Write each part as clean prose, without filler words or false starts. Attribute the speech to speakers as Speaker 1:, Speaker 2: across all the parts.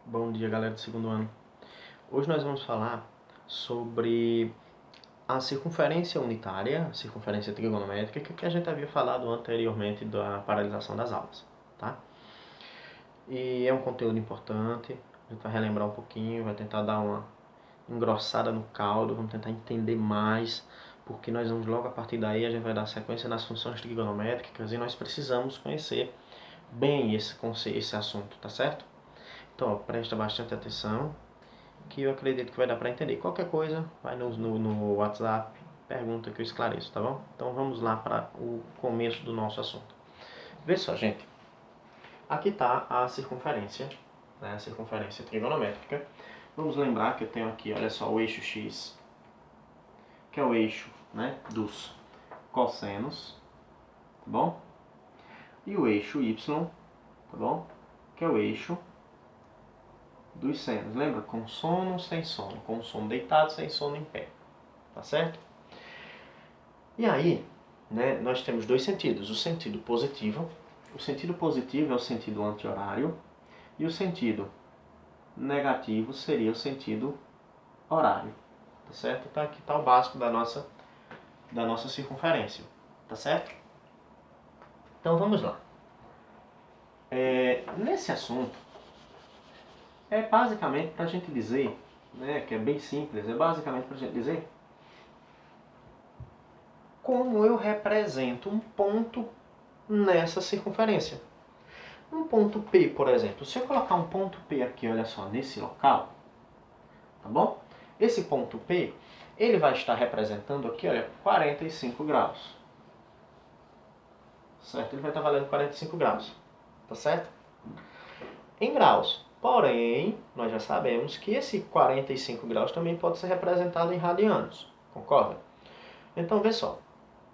Speaker 1: Bom dia, galera do segundo ano. Hoje nós vamos falar sobre a circunferência unitária, a circunferência trigonométrica, que a gente havia falado anteriormente da paralisação das aulas, tá? E é um conteúdo importante, a gente vai relembrar um pouquinho, vai tentar dar uma engrossada no caldo, vamos tentar entender mais, porque nós vamos logo a partir daí, a gente vai dar sequência nas funções trigonométricas e nós precisamos conhecer bem esse assunto, tá certo? Então, ó, presta bastante atenção, que eu acredito que vai dar para entender. Qualquer coisa, vai no WhatsApp, pergunta que eu esclareço, tá bom? Então vamos lá para o começo do nosso assunto. Vê só, gente. Aqui está a circunferência, né? A circunferência trigonométrica. Vamos lembrar que eu tenho aqui, olha só, o eixo X, que é o eixo, né, dos cossenos, tá bom? E o eixo Y, tá bom? Que é o eixo dos senos. Lembra? Com sono, sem sono. Com sono deitado, sem sono em pé. Tá certo? E aí, né, nós temos dois sentidos. O sentido positivo. O sentido positivo é o sentido anti-horário. E o sentido negativo seria o sentido horário. Tá certo? Então aqui está o básico da nossa circunferência. Tá certo? Então vamos lá. Nesse assunto, é basicamente para a gente dizer, né, que é bem simples, é basicamente para a gente dizer como eu represento um ponto nessa circunferência. Um ponto P, por exemplo, se eu colocar um ponto P aqui, olha só, nesse local, tá bom? Esse ponto P, ele vai estar representando aqui, olha, 45 graus. Certo? Ele vai estar valendo 45 graus, tá certo? Em graus. Porém, nós já sabemos que esse 45 graus também pode ser representado em radianos, concorda? Então, vê só.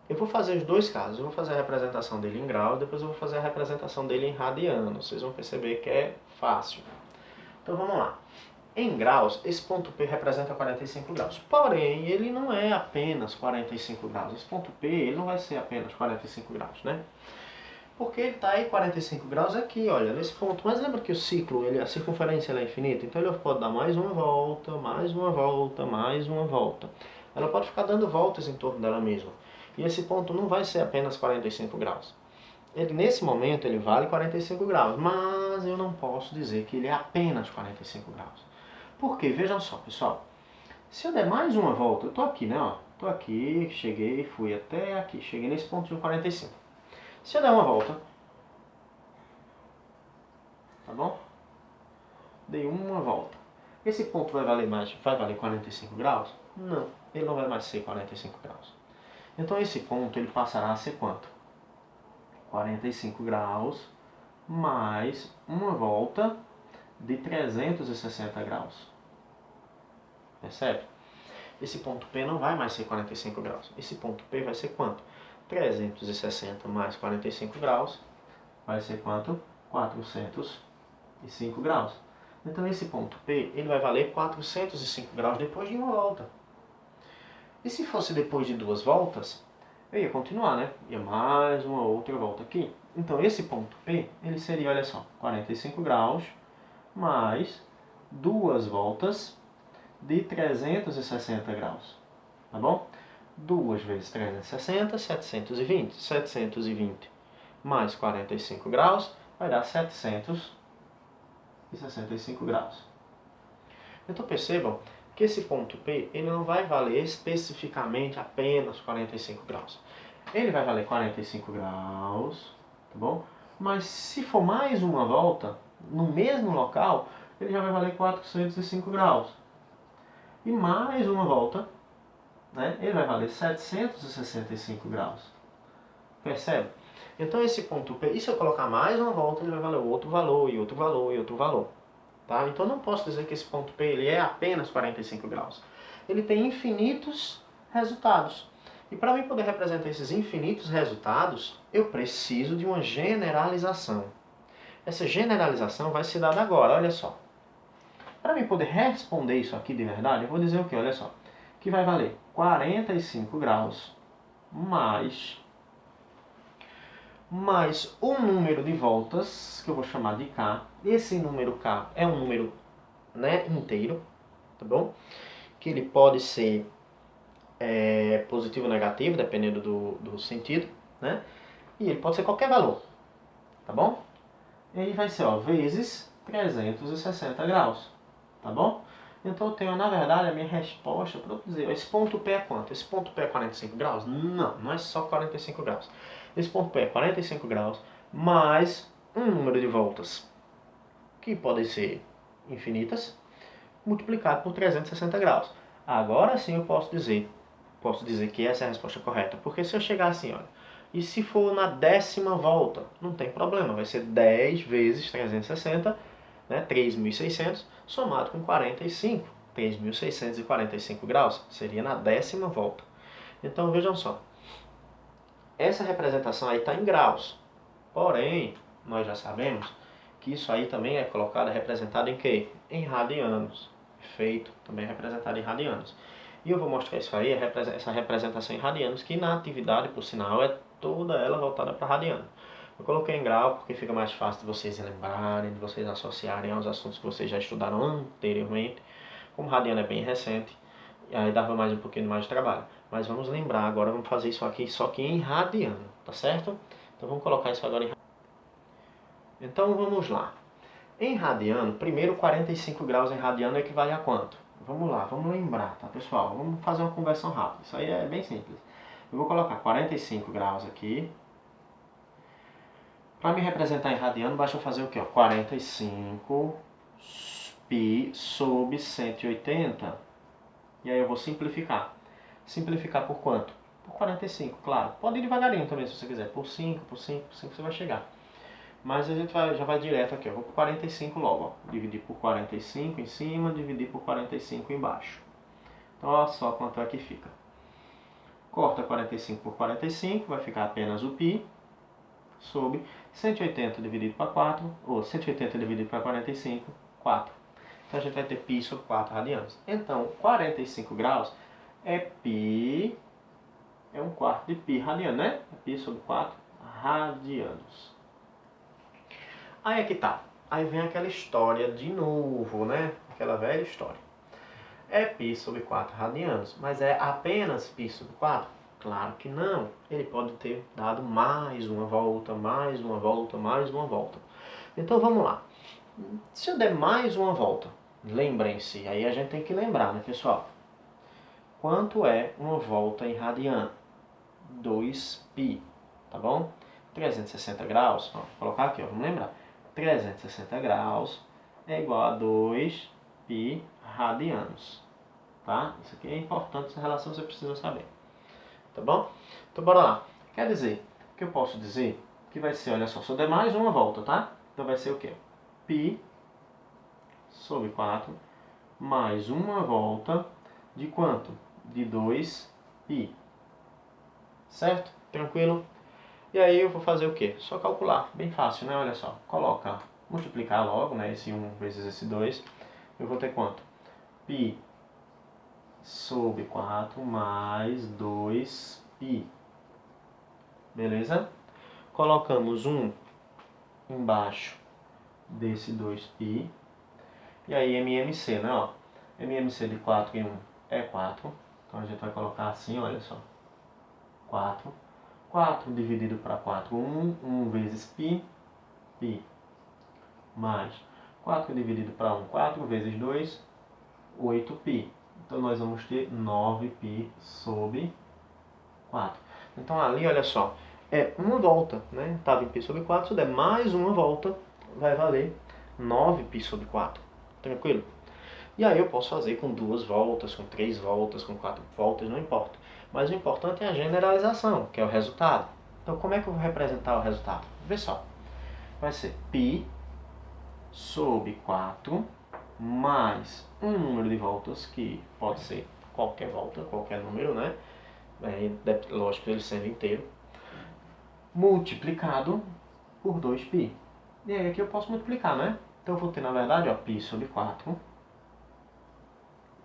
Speaker 1: Eu vou fazer os dois casos. Eu vou fazer a representação dele em grau, depois eu vou fazer a representação dele em radiano. Vocês vão perceber que é fácil. Então vamos lá. Em graus, esse ponto P representa 45 graus. Porém, ele não é apenas 45 graus. Esse ponto P ele não vai ser apenas 45 graus, né? Porque ele está aí 45 graus aqui, olha, nesse ponto. Mas lembra que o ciclo, a circunferência ela é infinita? Então ele pode dar mais uma volta, mais uma volta, mais uma volta. Ela pode ficar dando voltas em torno dela mesma. E esse ponto não vai ser apenas 45 graus. Ele, nesse momento ele vale 45 graus, mas eu não posso dizer que ele é apenas 45 graus. Por quê? Vejam só, pessoal. Se eu der mais uma volta, eu estou aqui, né? Estou aqui, cheguei, fui até aqui, cheguei nesse ponto de 45. Se eu der uma volta, tá bom? Dei uma volta. Esse ponto vai valer 45 graus? Não, ele não vai mais ser 45 graus. Então esse ponto ele passará a ser quanto? 45 graus mais uma volta de 360 graus. Percebe? Esse ponto P não vai mais ser 45 graus. Esse ponto P vai ser quanto? 360 mais 45 graus vai ser quanto? 405 graus. Então esse ponto P ele vai valer 405 graus depois de uma volta. E se fosse depois de duas voltas, eu ia continuar, né? Ia mais uma outra volta aqui. Então esse ponto P, ele seria, olha só, 45 graus mais duas voltas de 360 graus. Tá bom? 2 vezes 360, 720. 720 mais 45 graus vai dar 765 graus. Então percebam que esse ponto P ele não vai valer especificamente apenas 45 graus. Ele vai valer 45 graus, tá bom? Mas se for mais uma volta, no mesmo local, ele já vai valer 405 graus. E mais uma volta, né, ele vai valer 765 graus. Percebe? Então esse ponto P, e se eu colocar mais uma volta, ele vai valer outro valor, e outro valor, e outro valor. Tá? Então não posso dizer que esse ponto P ele é apenas 45 graus. Ele tem infinitos resultados. E para mim poder representar esses infinitos resultados, eu preciso de uma generalização. Essa generalização vai ser dada agora, olha só. Para mim poder responder isso aqui de verdade, eu vou dizer o quê? Olha só. Que vai valer 45 graus mais um número de voltas, que eu vou chamar de K. Esse número K é um número né, inteiro, tá bom? Que ele pode ser positivo ou negativo, dependendo do sentido, né? E ele pode ser qualquer valor, tá bom? E aí vai ser, ó, vezes 360 graus, tá bom? Então eu tenho, na verdade, a minha resposta para eu dizer, esse ponto P é quanto? Esse ponto P é 45 graus? Não, não é só 45 graus. Esse ponto P é 45 graus mais um número de voltas, que podem ser infinitas, multiplicado por 360 graus. Agora sim eu posso dizer que essa é a resposta correta. Porque se eu chegar assim, olha, e se for na 10ª volta, não tem problema, vai ser 10 vezes 360, né, 3.600, somado com 45, 3.645 graus, seria na 10ª volta. Então vejam só, essa representação aí está em graus, porém, nós já sabemos que isso aí também é colocado, representado em quê? Em radianos. Feito, também representado em radianos. E eu vou mostrar isso aí, essa representação em radianos, que na atividade, por sinal, é toda ela voltada para radiano. Eu coloquei em grau porque fica mais fácil de vocês lembrarem, de vocês associarem aos assuntos que vocês já estudaram anteriormente. Como radiano é bem recente, aí dava mais um pouquinho mais de trabalho. Mas vamos lembrar agora, vamos fazer isso aqui só que em radiano, tá certo? Então vamos colocar isso agora em radiano. Então vamos lá. Em radiano, primeiro 45 graus em radiano equivale a quanto? Vamos lá, vamos lembrar, tá pessoal? Vamos fazer uma conversão rápida. Isso aí é bem simples. Eu vou colocar 45 graus aqui. Para me representar em radiano, basta eu fazer o quê? 45 π sobre 180. E aí eu vou simplificar. Simplificar por quanto? Por 45, claro. Pode ir devagarinho também se você quiser. Por 5, por 5, por 5 você vai chegar. Mas a gente já vai direto aqui. Eu vou por 45 logo. Ó. Dividir por 45 em cima, dividir por 45 embaixo. Então olha só quanto é que fica. Corta 45 por 45, vai ficar apenas o π sobre 180 dividido para 4, ou 180 dividido para 45, 4. Então a gente vai ter π sobre 4 radianos. Então 45 graus é π, é um quarto de π radiano, né? É π sobre 4 radianos. Aí é que tá. Aí vem aquela história de novo, né? Aquela velha história. É π sobre 4 radianos, mas é apenas π sobre 4? Claro que não. Ele pode ter dado mais uma volta, mais uma volta, mais uma volta. Então vamos lá. Se eu der mais uma volta, lembrem-se, aí a gente tem que lembrar, né, pessoal? Quanto é uma volta em radiano? 2π, tá bom? 360 graus, ó, vou colocar aqui, ó, vamos lembrar. 360 graus é igual a 2π radianos, tá? Isso aqui é importante, essa relação você precisa saber, tá bom? Então bora lá. Quer dizer, o que eu posso dizer? Que vai ser, olha só, se eu der mais uma volta, tá? Então vai ser o quê? Π sobre 4 mais uma volta de quanto? De 2π. Certo? Tranquilo? E aí eu vou fazer o quê? Só calcular. Bem fácil, né? Olha só. Coloca, multiplicar logo, né? Esse 1 vezes esse 2. Eu vou ter quanto? Π sobre 4 mais 2π. Beleza? Colocamos 1 embaixo desse 2π. E aí MMC, né? Ó, MMC de 4 em 1 é 4. Então a gente vai colocar assim, olha só. 4. 4 dividido para 4, 1. 1 vezes π, π. Mais 4 dividido para 1, 4 vezes 2, 8π. Então nós vamos ter 9π sobre 4. Então ali, olha só, é uma volta, né? Estava em π sobre 4, se der mais uma volta, vai valer 9π sobre 4. Tranquilo? E aí eu posso fazer com 2 voltas, com 3 voltas, com 4 voltas, não importa. Mas o importante é a generalização, que é o resultado. Então como é que eu vou representar o resultado? Vê só. Vai ser π sobre 4 mais um número de voltas, que pode ser qualquer volta, qualquer número, né? Lógico, ele sendo inteiro, multiplicado por 2π. E aí aqui eu posso multiplicar, né? Então eu vou ter, na verdade, ó, π sobre 4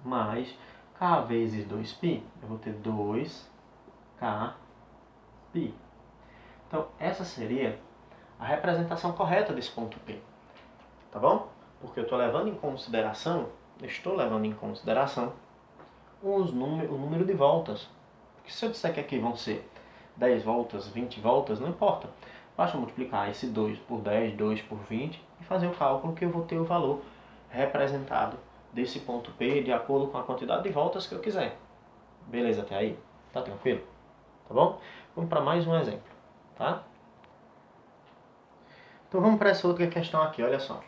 Speaker 1: mais k vezes 2π. Eu vou ter 2kπ. Então essa seria a representação correta desse ponto P. Tá bom? Porque eu estou levando em consideração o número de voltas. Porque se eu disser que aqui vão ser 10 voltas, 20 voltas, não importa. Basta multiplicar esse 2 por 10, 2 por 20 e fazer o cálculo que eu vou ter o valor representado desse ponto P de acordo com a quantidade de voltas que eu quiser. Beleza até aí? Tá tranquilo? Tá bom? Vamos para mais um exemplo, tá? Então vamos para essa outra questão aqui, olha só.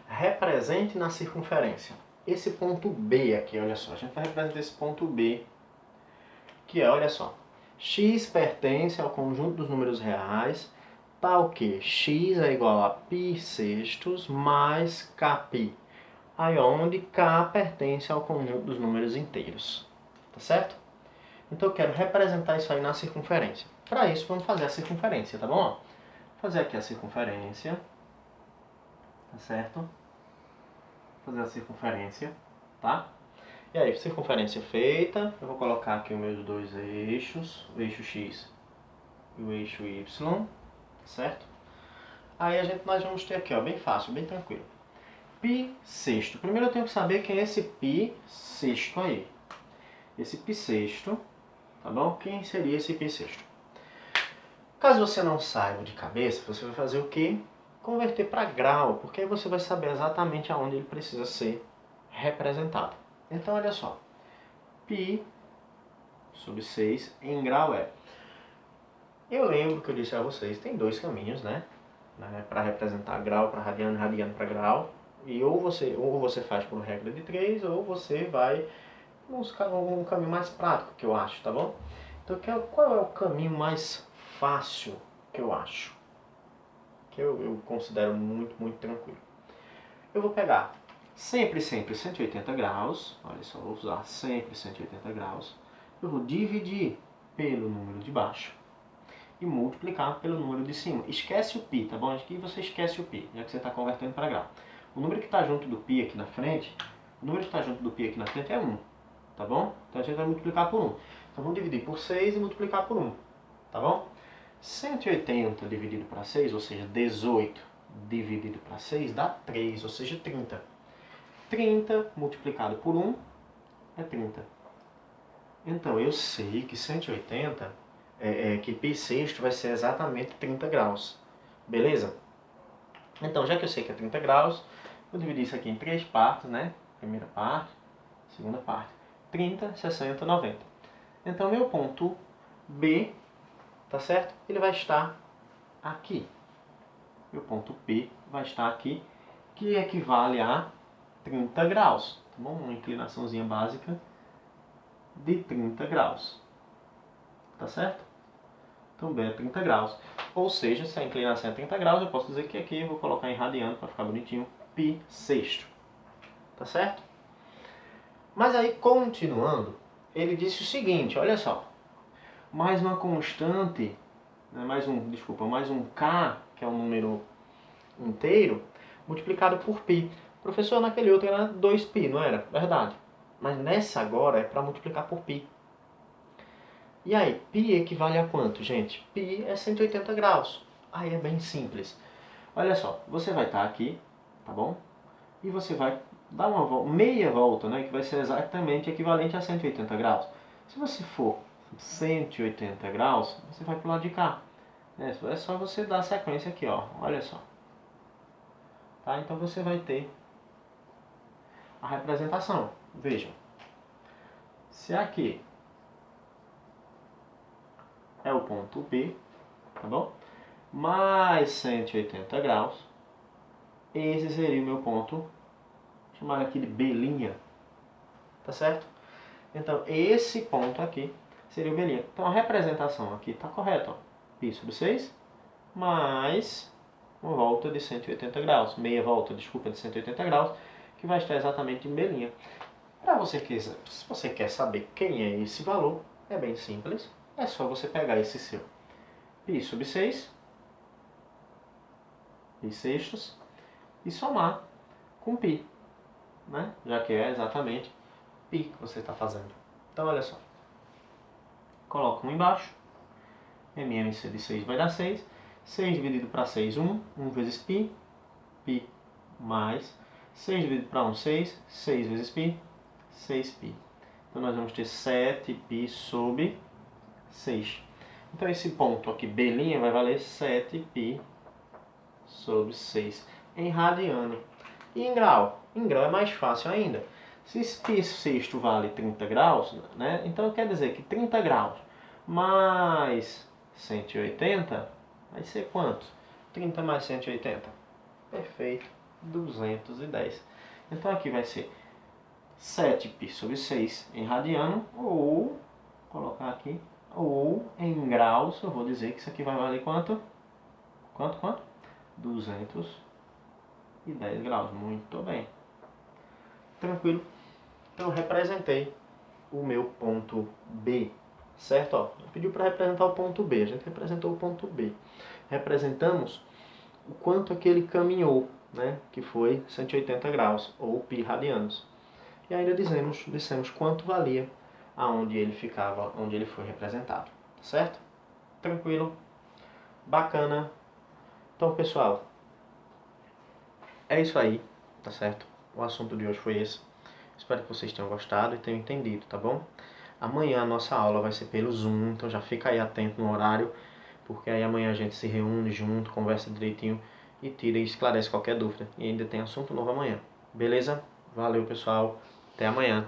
Speaker 1: Represente na circunferência esse ponto B aqui, olha só. A gente vai representar esse ponto B, que é, olha só. X pertence ao conjunto dos números reais, tal que x é igual a π sextos mais kπ. Aí onde k pertence ao conjunto dos números inteiros. Tá certo? Então eu quero representar isso aí na circunferência. Para isso vamos fazer a circunferência, tá bom? Vou fazer aqui a circunferência. Tá certo? Vou fazer a circunferência, tá? E aí, circunferência feita, eu vou colocar aqui os meus dois eixos, o eixo x e o eixo y, certo? Aí nós vamos ter aqui, ó, bem fácil, bem tranquilo. Π sexto. Primeiro eu tenho que saber quem é esse π sexto aí. Esse π sexto, tá bom? Quem seria esse π sexto? Caso você não saiba de cabeça, você vai fazer o quê? Converter para grau, porque aí você vai saber exatamente aonde ele precisa ser representado. Então, olha só. Π sobre 6 em grau é... Eu lembro que eu disse a vocês, tem dois caminhos, né? Para representar grau para radiano, radiano para grau. E ou você faz por regra de 3, ou você vai um caminho mais prático, que eu acho, tá bom? Então, qual é o caminho mais fácil que eu acho? Que eu considero muito, muito tranquilo. Eu vou pegar sempre 180 graus. Olha só, vou usar sempre 180 graus. Eu vou dividir pelo número de baixo e multiplicar pelo número de cima. Esquece o π, tá bom? Aqui você esquece o π, já que você está convertendo para grau. O número que está junto do π aqui na frente, é 1, tá bom? Então a gente vai multiplicar por 1. Então vamos dividir por 6 e multiplicar por 1, tá bom? 180 dividido para 6, ou seja, 18 dividido para 6 dá 3, ou seja, 30. 30 multiplicado por 1 é 30. Então eu sei que 180, que π sexto vai ser exatamente 30 graus. Beleza? Então, já que eu sei que é 30 graus, vou dividir isso aqui em 3 partes, né? Primeira parte, segunda parte. 30, 60, 90. Então, meu ponto B, tá certo? Ele vai estar aqui. Meu ponto P vai estar aqui, que equivale a 30 graus. Tá bom? Uma inclinaçãozinha básica de 30 graus. Tá certo? Então B é 30 graus. Ou seja, se a inclinação é 30 graus, eu posso dizer que aqui eu vou colocar em radiano para ficar bonitinho, π sexto. Tá certo? Mas aí, continuando, ele disse o seguinte, olha só. Mais uma constante, mais um k, que é um número inteiro, multiplicado por π. Professor, naquele outro era 2π, não era? Verdade. Mas nessa agora é para multiplicar por π. E aí, π equivale a quanto, gente? π é 180 graus. Aí é bem simples. Olha só, você vai estar aqui, tá bom? E você vai dar uma meia volta, né? Que vai ser exatamente equivalente a 180 graus. Se você for 180 graus, você vai para o lado de cá. É só você dar a sequência aqui, ó. Olha só. Tá? Então você vai ter a representação. Vejam. Se aqui é o ponto B, tá bom? Mais 180 graus. Esse seria o meu ponto, chamado aqui de B', tá certo? Então, esse ponto aqui seria o B'. Então, a representação aqui está correta, ó. Π sobre 6 mais uma volta de 180 graus, meia volta, desculpa, de 180 graus, que vai estar exatamente em B'. Se você quer saber quem é esse valor, é bem simples. É só você pegar esse seu π sobre 6, π sextos, e somar com π, né? Já que é exatamente π que você está fazendo. Então, olha só. Coloca 1 embaixo. MMC de 6 vai dar 6. 6 dividido para 6, 1. 1 vezes π. Π mais 6 dividido para 1, 6. 6 vezes π, 6π. Então nós vamos ter 7π sobre 6. Então esse ponto aqui, B' vai valer 7π sobre 6 em radiano. E em grau? Em grau é mais fácil ainda. Se π sexto vale 30 graus, né? Então quer dizer que 30 graus mais 180 vai ser quanto? 30 mais 180? Perfeito, 210. Então aqui vai ser 7π sobre 6 em radiano, ou, colocar aqui, ou em graus, eu vou dizer que isso aqui vai valer quanto? Quanto? 210 graus. Muito bem. Tranquilo. Então eu representei o meu ponto B, certo? Ó, pediu para representar o ponto B, a gente representou o ponto B. Representamos o quanto é que ele caminhou, né? Que foi 180 graus, ou π radianos. E ainda dissemos quanto valia aonde ele ficava, onde ele foi representado, certo? Tranquilo? Bacana. Então, pessoal, é isso aí, tá certo? O assunto de hoje foi esse. Espero que vocês tenham gostado e tenham entendido, tá bom? Amanhã a nossa aula vai ser pelo Zoom, então já fica aí atento no horário, porque aí amanhã a gente se reúne junto, conversa direitinho e tira e esclarece qualquer dúvida. E ainda tem assunto novo amanhã. Beleza? Valeu, pessoal. Até amanhã.